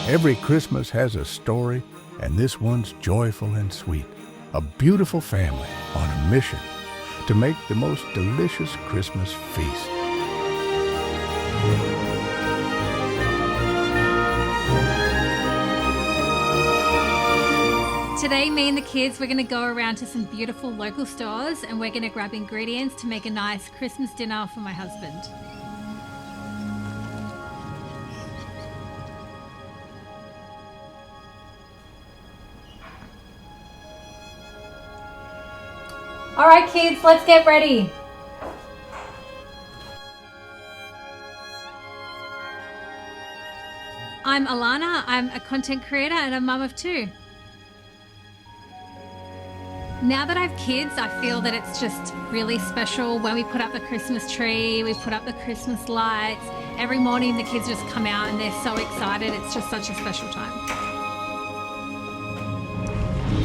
Every Christmas has a story, and this one's joyful and sweet. A beautiful family on a mission to make the most delicious Christmas feast. Today, me and the kids, we're going to go around to some beautiful local stores and we're going to grab ingredients to make a nice Christmas dinner for my husband. All right, kids, let's get ready. I'm Alhana. I'm a content creator and a mum of two. Now that I have kids, I feel that it's just really special when we put up the Christmas tree, we put up the Christmas lights. Every morning the kids just come out and they're so excited. It's just such a special time.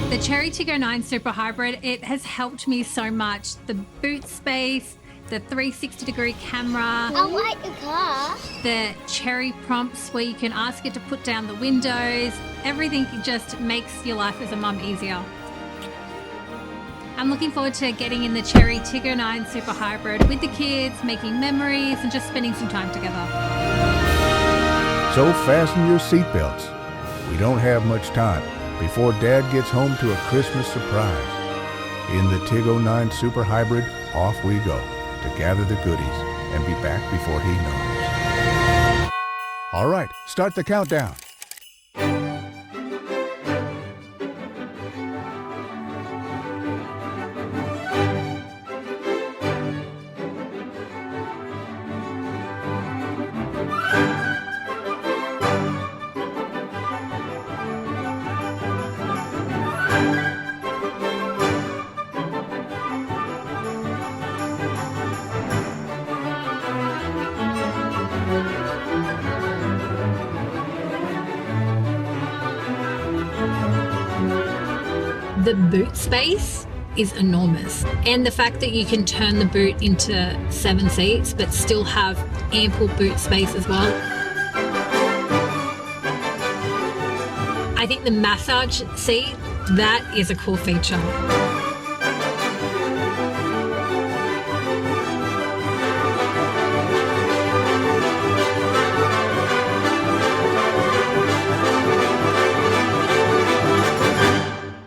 The Chery Tiggo 9 Super Hybrid, it has helped me so much. The boot space, the 360-degree camera. I like the car. The Chery prompts where you can ask it to put down the windows. Everything just makes your life as a mum easier. I'm looking forward to getting in the Chery Tiggo 9 Super Hybrid with the kids, making memories and just spending some time together. So fasten your seatbelts. We don't have much time before Dad gets home to a Christmas surprise. In the Tiggo 9 Super Hybrid, off we go to gather the goodies and be back before he knows. All right, start the countdown. The boot space is enormous, and the fact that you can turn the boot into 7 seats but still have ample boot space as well. I think the massage seat, that is a cool feature.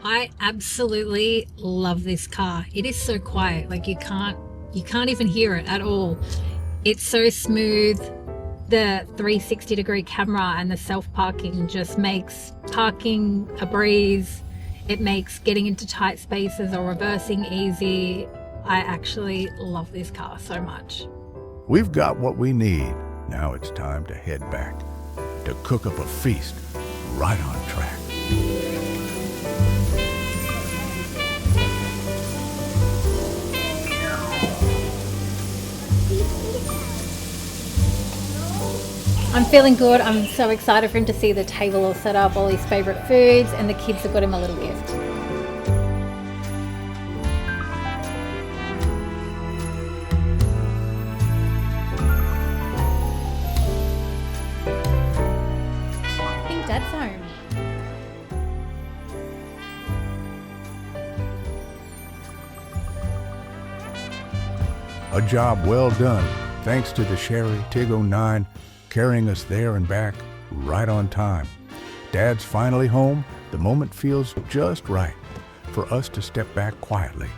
I absolutely love this car. It is so quiet, like you can't even hear it at all. It's so smooth. The 360-degree camera and the self-parking just makes parking a breeze. It makes getting into tight spaces or reversing easy. I actually love this car so much. We've got what we need. Now it's time to head back to cook up a feast right on track. I'm feeling good. I'm so excited for him to see the table all set up, all his favourite foods, and the kids have got him a little gift. I think Dad's home. A job well done, thanks to the Chery Tiggo 9 carrying us there and back right on time. Dad's finally home. The moment feels just right for us to step back quietly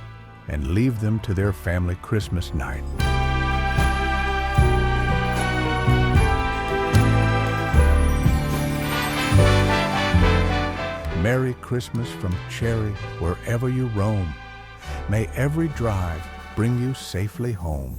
and leave them to their family Christmas night. Merry Christmas from Chery, wherever you roam. May every drive bring you safely home.